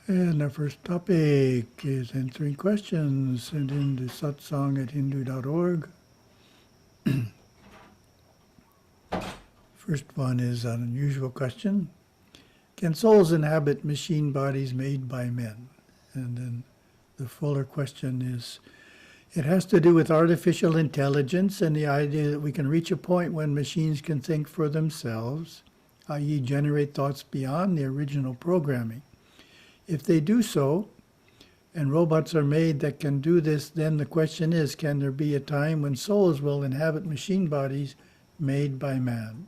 And our first topic is answering questions sent in to satsang@hindu.org. First one is an unusual question. Can souls inhabit machine bodies made by men? And then the fuller question is, it has to do with artificial intelligence and the idea that we can reach a point when machines can think for themselves, i.e. generate thoughts beyond the original programming. If they do so, and robots are made that can do this, then the question is, can there be a time when souls will inhabit machine bodies made by man?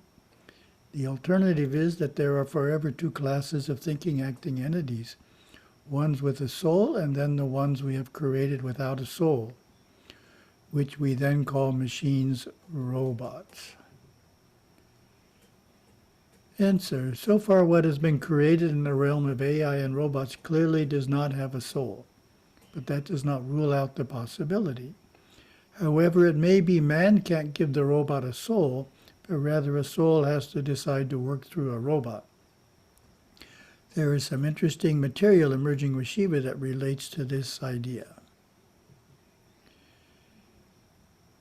The alternative is that there are forever two classes of thinking, acting entities, ones with a soul and then the ones we have created without a soul, which we then call machines, robots. Answer. So far what has been created in the realm of AI and robots clearly does not have a soul, but that does not rule out the possibility. However, it may be man can't give the robot a soul, but rather a soul has to decide to work through a robot. There is some interesting material emerging with Shiva that relates to this idea.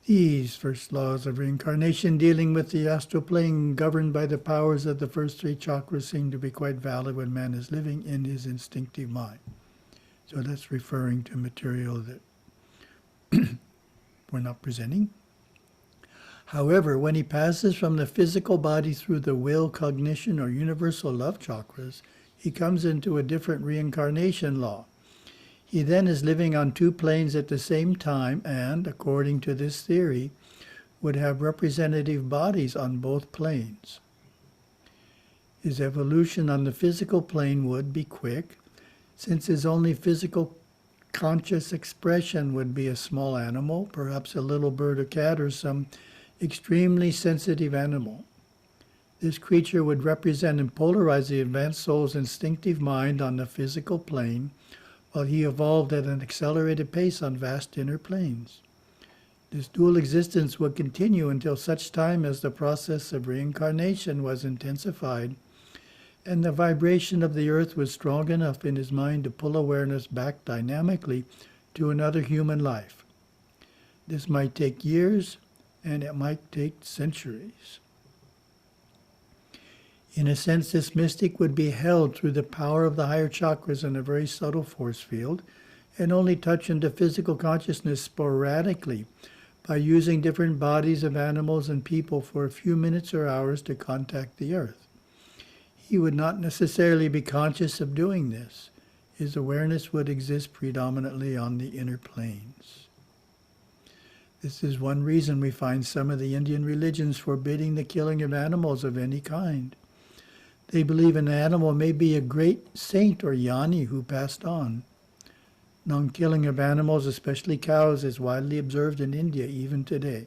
These first laws of reincarnation dealing with the astral plane governed by the powers of the first three chakras seem to be quite valid when man is living in his instinctive mind. So that's referring to material that we're not presenting. However, when he passes from the physical body through the will, cognition, or universal love chakras, he comes into a different reincarnation law. He then is living on two planes at the same time and, according to this theory, would have representative bodies on both planes. His evolution on the physical plane would be quick, since his only physical conscious expression would be a small animal, perhaps a little bird or cat or some extremely sensitive animal. This creature would represent and polarize the advanced soul's instinctive mind on the physical plane, while he evolved at an accelerated pace on vast inner planes. This dual existence would continue until such time as the process of reincarnation was intensified and the vibration of the earth was strong enough in his mind to pull awareness back dynamically to another human life. This might take years, and it might take centuries. In a sense, this mystic would be held through the power of the higher chakras in a very subtle force field, and only touch into physical consciousness sporadically by using different bodies of animals and people for a few minutes or hours to contact the earth. He would not necessarily be conscious of doing this. His awareness would exist predominantly on the inner planes. This is one reason we find some of the Indian religions forbidding the killing of animals of any kind. They believe an animal may be a great saint or yani who passed on. Non-killing of animals, especially cows, is widely observed in India even today.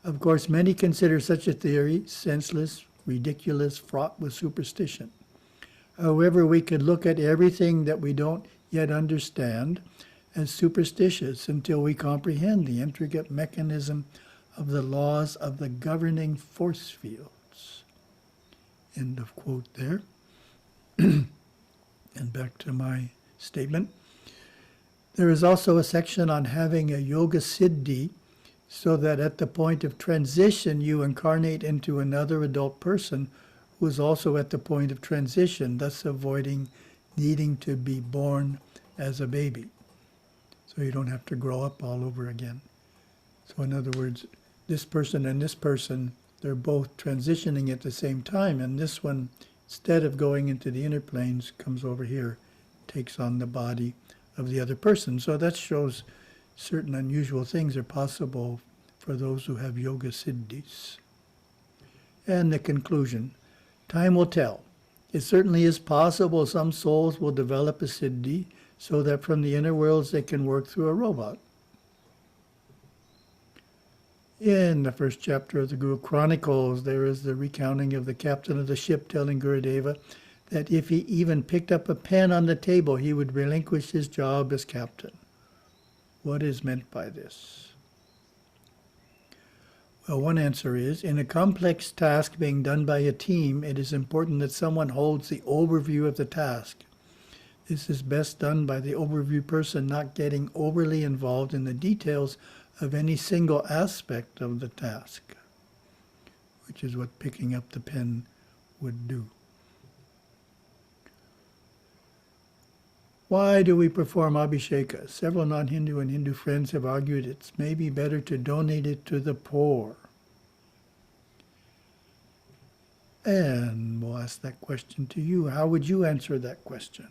Of course, many consider such a theory senseless, ridiculous, fraught with superstition. However, we could look at everything that we don't yet understand as superstitious until we comprehend the intricate mechanism of the laws of the governing force field. End of quote there. And back to my statement. There is also a section on having a yoga siddhi, so that at the point of transition you incarnate into another adult person who is also at the point of transition, thus avoiding needing to be born as a baby. So you don't have to grow up all over again. So in other words, this person and this person, they're both transitioning at the same time, and this one, instead of going into the inner planes, comes over here, takes on the body of the other person. So that shows certain unusual things are possible for those who have yoga siddhis. And the conclusion, time will tell. It certainly is possible some souls will develop a siddhi so that from the inner worlds they can work through a robot. In the first chapter of the Guru Chronicles, there is the recounting of the captain of the ship telling Gurudeva that if he even picked up a pen on the table, he would relinquish his job as captain. What is meant by this? Well, one answer is, in a complex task being done by a team, it is important that someone holds the overview of the task. This is best done by the overview person not getting overly involved in the details of any single aspect of the task, which is what picking up the pen would do. Why do we perform Abhisheka? Several non-Hindu and Hindu friends have argued it's maybe better to donate it to the poor. And we'll ask that question to you. How would you answer that question?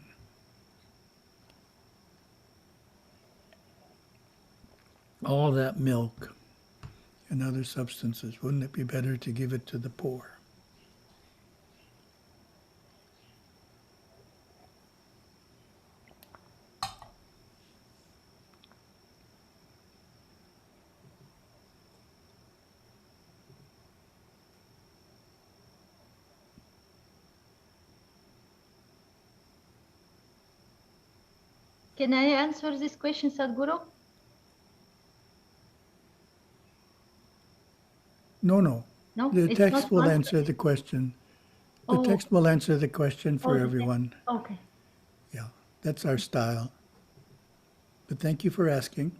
All that milk and other substances, wouldn't it be better to give it to the poor? Can I answer this question, Sadhguru? No. No, The it's text not will one? answer the question. The Oh, text will answer the question for okay. everyone. Okay. Yeah, that's our style. But thank you for asking.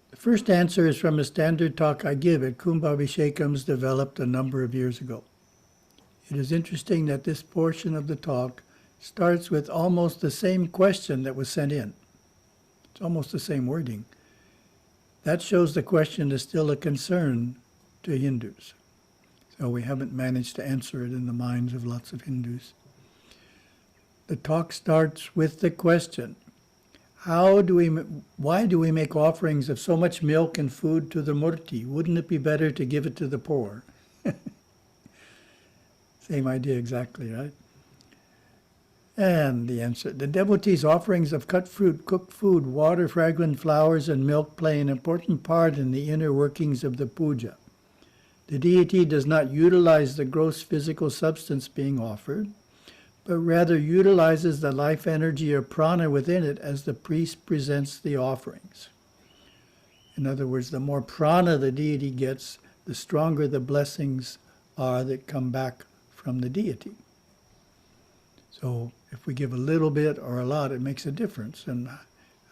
The first answer is from a standard talk I give at Kumbhabhishekams developed a number of years ago. It is interesting that this portion of the talk starts with almost the same question that was sent in. It's almost the same wording. That shows the question is still a concern to Hindus. So we haven't managed to answer it in the minds of lots of Hindus. The talk starts with the question, why do we make offerings of so much milk and food to the murti? Wouldn't it be better to give it to the poor? Same idea exactly, right? And the answer, the devotees' offerings of cut fruit, cooked food, water, fragrant flowers, and milk play an important part in the inner workings of the puja. The deity does not utilize the gross physical substance being offered, but rather utilizes the life energy or prana within it as the priest presents the offerings. In other words, the more prana the deity gets, the stronger the blessings are that come back from the deity. So if we give a little bit or a lot, it makes a difference in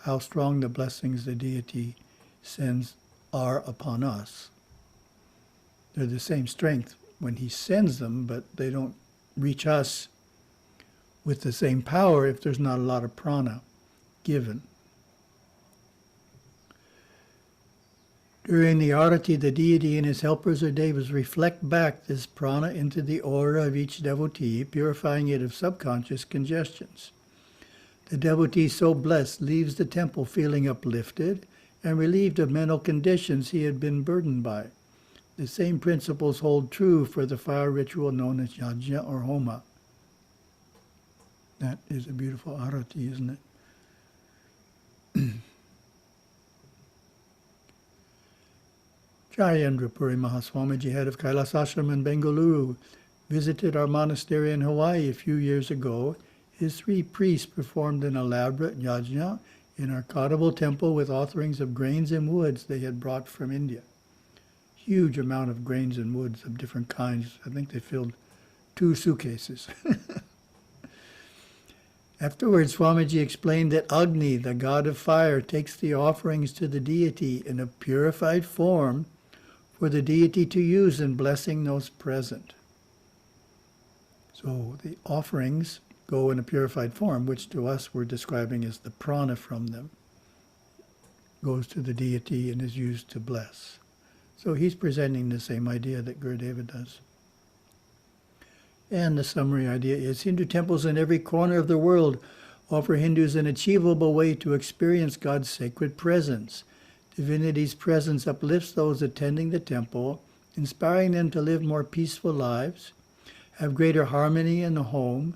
how strong the blessings the deity sends are upon us. They're the same strength when he sends them, but they don't reach us with the same power if there's not a lot of prana given. During the arati, the deity and his helpers or devas reflect back this prana into the aura of each devotee, purifying it of subconscious congestions. The devotee so blessed leaves the temple feeling uplifted and relieved of mental conditions he had been burdened by. The same principles hold true for the fire ritual known as yajna or homa. That is a beautiful arati, isn't it? Jayendra Puri Mahaswamiji, head of Kailas Ashram in Bengaluru, visited our monastery in Hawaii a few years ago. His 3 priests performed an elaborate yajna in our Kadava temple with offerings of grains and woods they had brought from India. Huge amount of grains and woods of different kinds. I think they filled 2 suitcases. Afterwards, Swamiji explained that Agni, the god of fire, takes the offerings to the deity in a purified form for the deity to use in blessing those present. So the offerings go in a purified form, which to us we're describing as the prana from them, goes to the deity and is used to bless. So he's presenting the same idea that Gurudeva does. And the summary idea is Hindu temples in every corner of the world offer Hindus an achievable way to experience God's sacred presence. Divinity's presence uplifts those attending the temple, inspiring them to live more peaceful lives, have greater harmony in the home,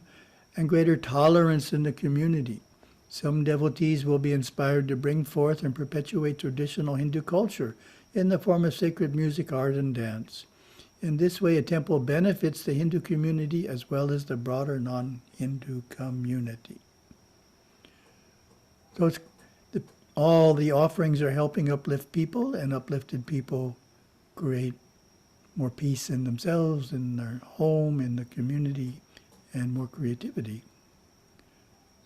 and greater tolerance in the community. Some devotees will be inspired to bring forth and perpetuate traditional Hindu culture in the form of sacred music, art, and dance. In this way, a temple benefits the Hindu community as well as the broader non-Hindu community. So all the offerings are helping uplift people, and uplifted people create more peace in themselves, in their home, in the community, and more creativity.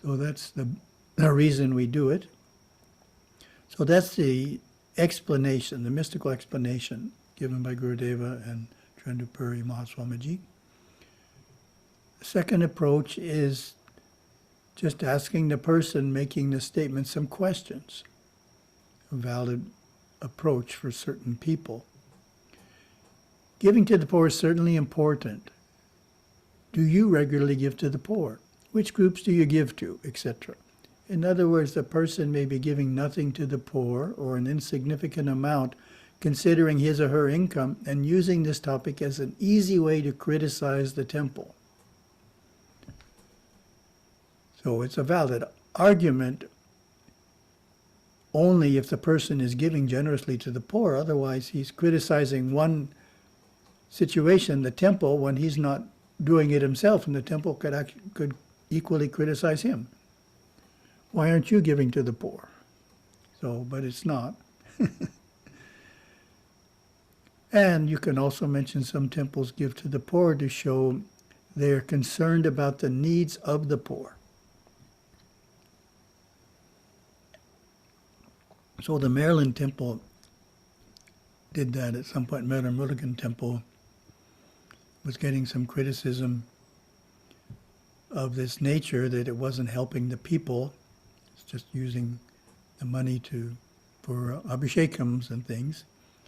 So that's the reason we do it. So that's the explanation, the mystical explanation given by Gurudeva and Chandupuri Mahaswamiji. The second approach is just asking the person making the statement some questions. A valid approach for certain people. Giving to the poor is certainly important. Do you regularly give to the poor? Which groups do you give to, etc.? In other words, the person may be giving nothing to the poor or an insignificant amount considering his or her income and using this topic as an easy way to criticize the temple. So it's a valid argument only if the person is giving generously to the poor. Otherwise, he's criticizing one situation, the temple, when he's not doing it himself, and the temple could equally criticize him. Why aren't you giving to the poor? So, but it's not. And you can also mention some temples give to the poor to show they're concerned about the needs of the poor. So the Maryland temple did that at some point. Maryland Mulligan temple was getting some criticism of this nature, that it wasn't helping the people. It's just using the money for Abhishekams and things.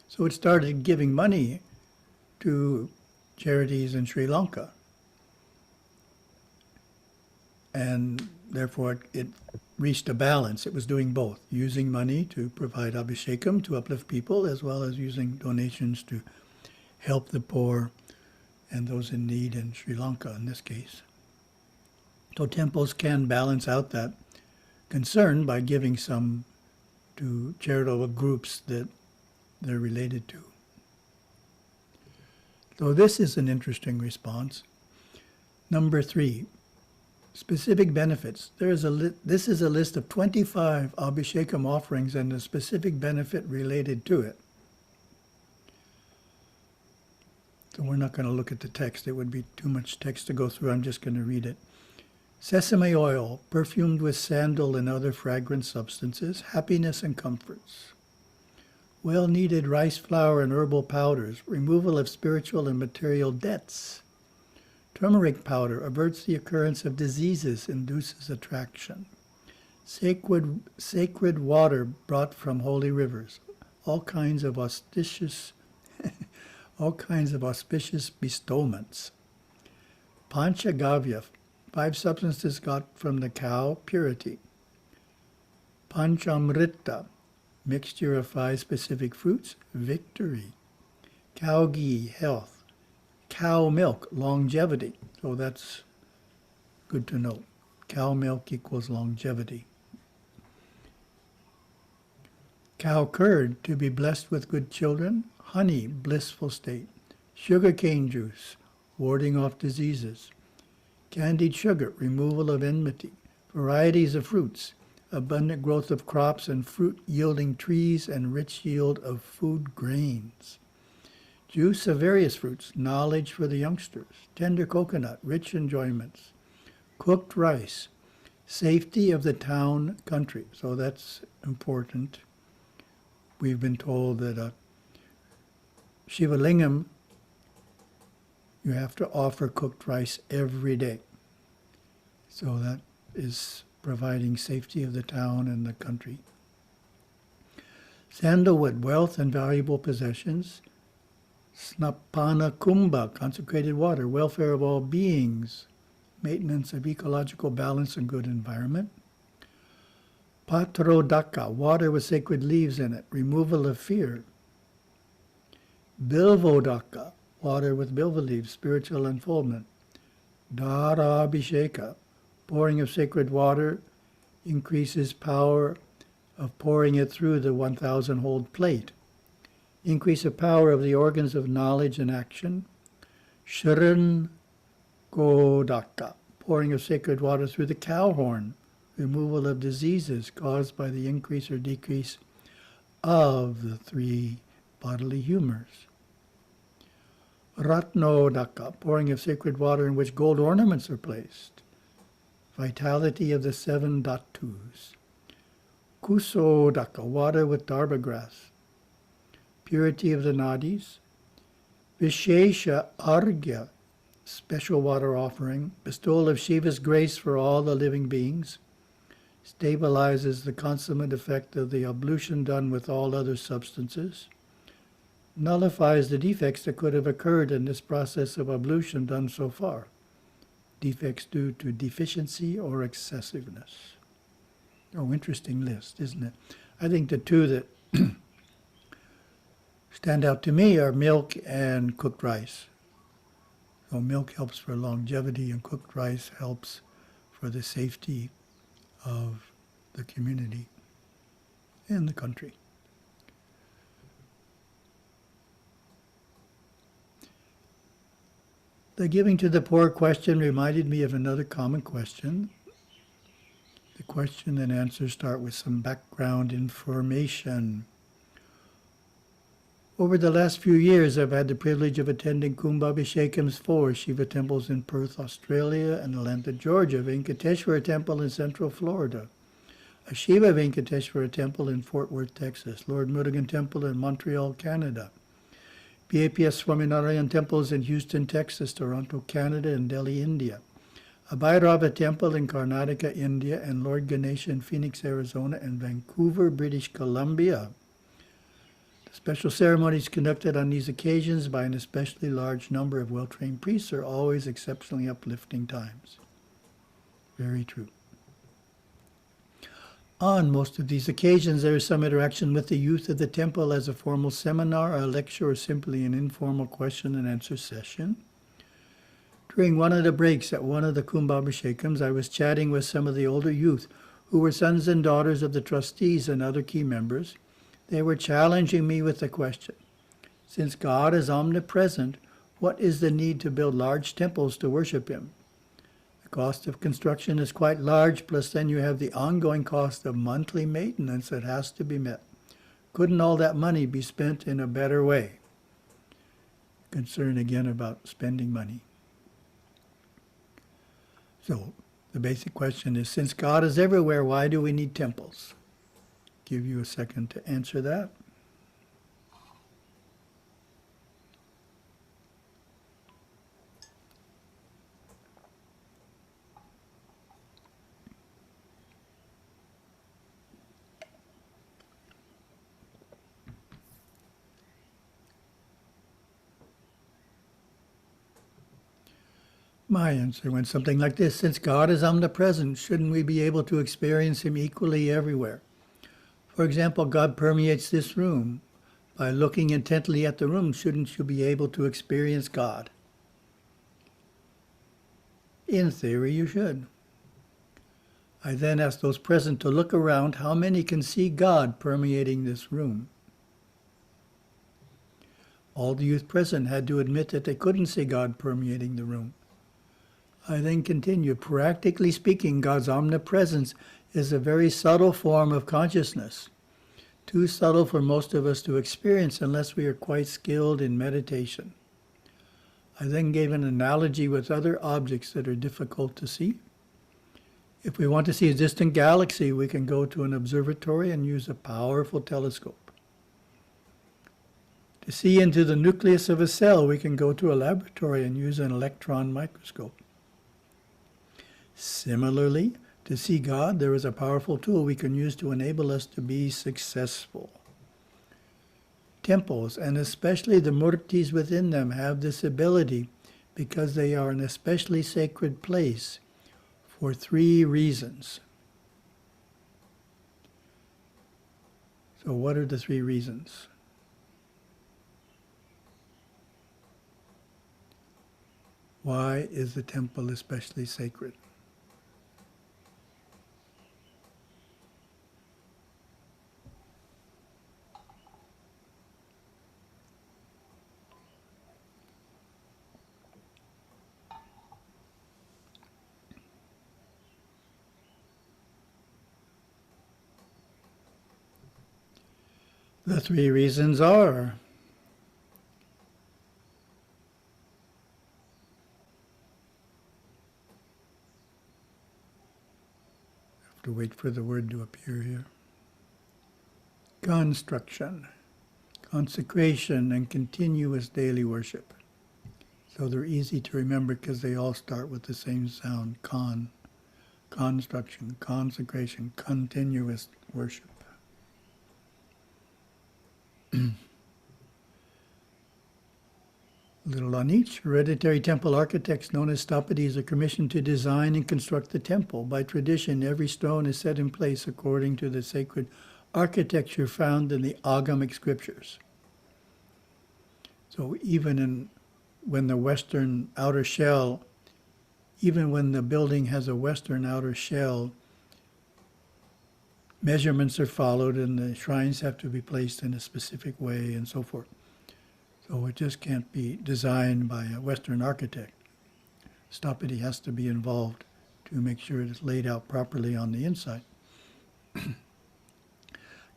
So it started giving money to charities in Sri Lanka. And therefore it reached a balance. It was doing both, using money to provide Abhishekam to uplift people, as well as using donations to help the poor and those in need in Sri Lanka in this case. So temples can balance out that concern by giving some to charitable groups that they're related to. So this is an interesting response. Number 3, specific benefits. This is a list of 25 Abhishekam offerings and a specific benefit related to it. So we're not going to look at the text. It would be too much text to go through. I'm just going to read it. Sesame oil, perfumed with sandal and other fragrant substances, happiness and comforts. Well-needed rice flour and herbal powders, removal of spiritual and material debts. Turmeric powder averts the occurrence of diseases, induces attraction. Sacred water brought from holy rivers. All kinds of auspicious bestowments. Panchagavya, 5 substances got from the cow, purity. Panchamrita, mixture of 5 specific fruits, victory. Cow ghee, health. Cow milk, longevity. So that's good to know. Cow milk equals longevity. Cow curd, to be blessed with good children. Honey, blissful state. Sugarcane juice, warding off diseases. Candied sugar, removal of enmity. Varieties of fruits, abundant growth of crops and fruit-yielding trees and rich yield of food grains. Juice of various fruits, knowledge for the youngsters. Tender coconut, rich enjoyments. Cooked rice, safety of the town, country. So that's important. We've been told that Shiva Lingam, you have to offer cooked rice every day. So that is providing safety of the town and the country. Sandalwood, wealth and valuable possessions. Snapana kumbha, consecrated water, welfare of all beings, maintenance of ecological balance and good environment. Patrodaka, water with sacred leaves in it, removal of fear. Bilvodaka, water with bilva leaves, spiritual unfoldment. Dara Abhisheka, pouring of sacred water increases power of pouring it through the 1,000-hold plate. Increase of power of the organs of knowledge and action. Sharan Godaka, pouring of sacred water through the cow horn. Removal of diseases caused by the increase or decrease of the 3 bodily humors. Ratnodaka, pouring of sacred water in which gold ornaments are placed. vitality of the 7 dhatus. Kusodaka, water with dharma grass. Purity of the nadis. Vishesha argya, special water offering. Bestowal of Shiva's grace for all the living beings. Stabilizes the consummate effect of the ablution done with all other substances. Nullifies the defects that could have occurred in this process of ablution done so far. Defects due to deficiency or excessiveness. Oh, interesting list, isn't it? I think the two that stand out to me are milk and cooked rice. So milk helps for longevity and cooked rice helps for the safety of the community and the country. The giving to the poor question reminded me of another common question. The question and answer start with some background information. Over the last few years, I've had the privilege of attending Kumbhabhishekam's 4 Shiva temples in Perth, Australia, and Atlanta, Georgia, Venkateshwara Temple in Central Florida, a Shiva Venkateshwara Temple in Fort Worth, Texas, Lord Murugan Temple in Montreal, Canada, BAPS Swaminarayan temples in Houston, Texas, Toronto, Canada, and Delhi, India, a Bhairava Temple in Karnataka, India, and Lord Ganesha in Phoenix, Arizona, and Vancouver, British Columbia. Special ceremonies conducted on these occasions by an especially large number of well-trained priests are always exceptionally uplifting times. Very true. On most of these occasions, there is some interaction with the youth of the temple as a formal seminar, a lecture, or simply an informal question and answer session. During one of the breaks at one of the Kumbhabhishekams, I was chatting with some of the older youth who were sons and daughters of the trustees and other key members. They were challenging me with the question, since God is omnipresent, what is the need to build large temples to worship Him? The cost of construction is quite large, plus then you have the ongoing cost of monthly maintenance that has to be met. Couldn't all that money be spent in a better way? Concern again about spending money. So the basic question is, since God is everywhere, why do we need temples? Give you a second to answer that. My answer went something like this: since God is omnipresent, shouldn't we be able to experience Him equally everywhere? For example, God permeates this room. By looking intently at the room, shouldn't you be able to experience God? In theory, you should. I then asked those present to look around. How many can see God permeating this room? All the youth present had to admit that they couldn't see God permeating the room. I then continued, practically speaking, God's omnipresence is a very subtle form of consciousness, too subtle for most of us to experience unless we are quite skilled in meditation. I then gave an analogy with other objects that are difficult to see. If we want to see a distant galaxy, we can go to an observatory and use a powerful telescope. To see into the nucleus of a cell, we can go to a laboratory and use an electron microscope. Similarly, to see God, there is a powerful tool we can use to enable us to be successful. Temples, and especially the murtis within them, have this ability because they are an especially sacred place for 3 reasons. So what are the 3 reasons? Why is the temple especially sacred? The 3 reasons are: have to wait for the word to appear here. Construction, consecration, and continuous daily worship. So they're easy to remember because they all start with the same sound, construction, consecration, continuous worship. Little on each. Hereditary temple architects known as Sthapadis are commissioned to design and construct the temple. By tradition, every stone is set in place according to the sacred architecture found in the Agamic scriptures. So even when the western outer shell, even when the building has a western outer shell, measurements are followed and the shrines have to be placed in a specific way and so forth. So it just can't be designed by a Western architect. Sthapati has to be involved to make sure it is laid out properly on the inside.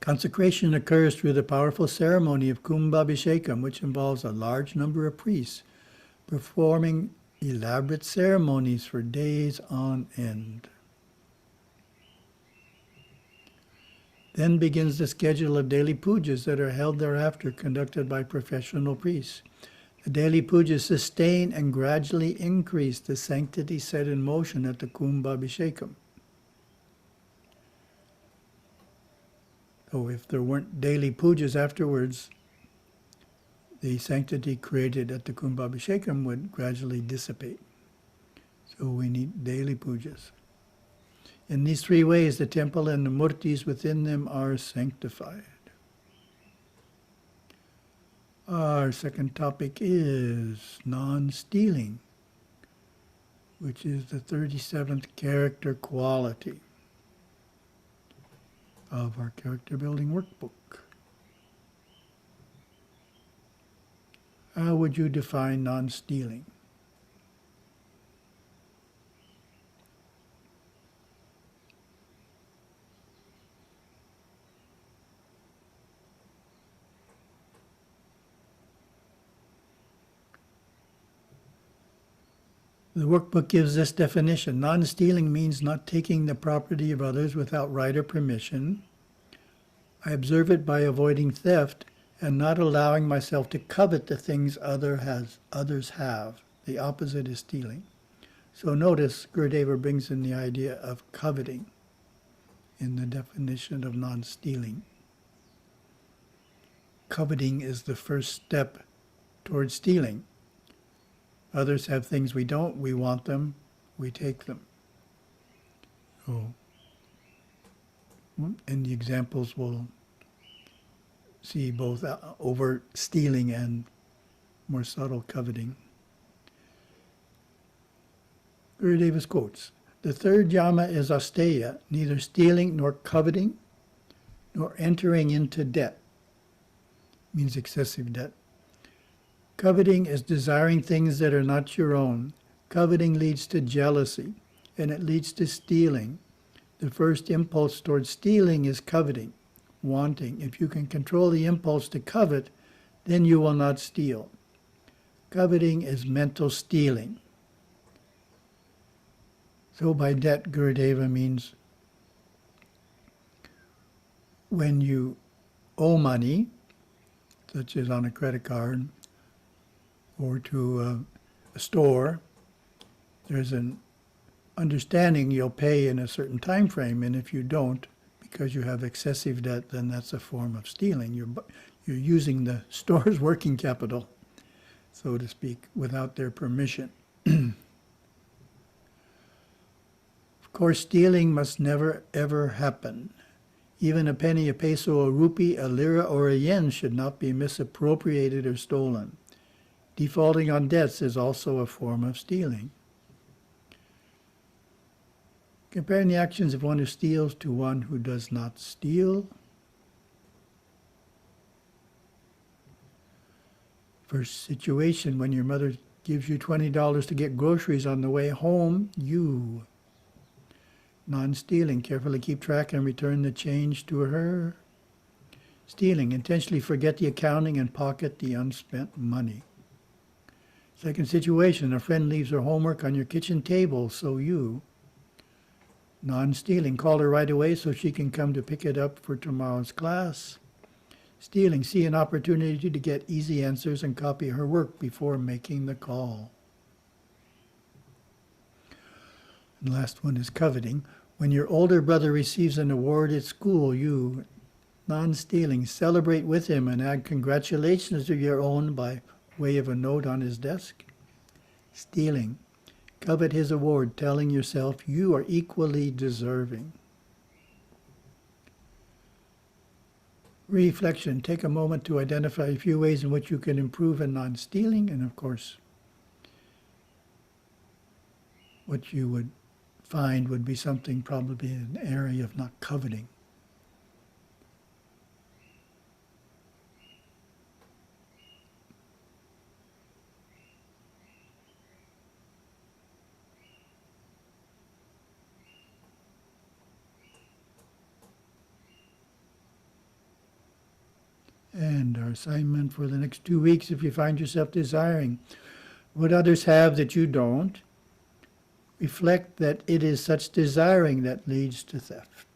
Consecration occurs through the powerful ceremony of Kumbhabhishekam, which involves a large number of priests performing elaborate ceremonies for days on end. Then begins the schedule of daily pujas that are held thereafter, conducted by professional priests. The daily pujas sustain and gradually increase the sanctity set in motion at the Kumbhabhishekam. So if there weren't daily pujas afterwards, the sanctity created at the Kumbhabhishekam would gradually dissipate. So we need daily pujas. In these three ways, the temple and the murtis within them are sanctified. Our second topic is non-stealing, which is the 37th character quality of our character building workbook. How would you define non-stealing? The workbook gives this definition. Non-stealing means not taking the property of others without right or permission. I observe it by avoiding theft and not allowing myself to covet the things others have. The opposite is stealing. So notice Gurudeva brings in the idea of coveting in the definition of non-stealing. Coveting is the first step towards stealing. Others have things we don't, we want them, we take them. So, in the examples we'll see both overt stealing and more subtle coveting. Gurudeva's quotes. The third yama is asteya, neither stealing nor coveting, nor entering into debt. Means excessive debt. Coveting is desiring things that are not your own. Coveting leads to jealousy, and it leads to stealing. The first impulse towards stealing is coveting, wanting. If you can control the impulse to covet, then you will not steal. Coveting is mental stealing. So by debt, Gurudeva means when you owe money, such as on a credit card, or to a store, there's an understanding you'll pay in a certain time frame, and if you don't, because you have excessive debt, then that's a form of stealing. You're using the store's working capital, so to speak, without their permission. Of course, stealing must never, ever happen. Even a penny, a peso, a rupee, a lira, or a yen should not be misappropriated or stolen. Defaulting on debts is also a form of stealing. Comparing the actions of one who steals to one who does not steal. First situation, when your mother gives you $20 to get groceries on the way home, you. Non-stealing, carefully keep track and return the change to her. Stealing, intentionally forget the accounting and pocket the unspent money. Second situation, a friend leaves her homework on your kitchen table, so you. Non-stealing, call her right away so she can come to pick it up for tomorrow's class. Stealing, see an opportunity to get easy answers and copy her work before making the call. And the last one is coveting. When your older brother receives an award at school, you, non-stealing, celebrate with him and add congratulations to your own by way of a note on his desk. Stealing, covet his award, telling yourself you are equally deserving. Reflection, take a moment to identify a few ways in which you can improve in non-stealing, and of course, what you would find would be something probably in an area of not coveting. And our assignment for the next 2 weeks, if you find yourself desiring what others have that you don't, reflect that it is such desiring that leads to theft.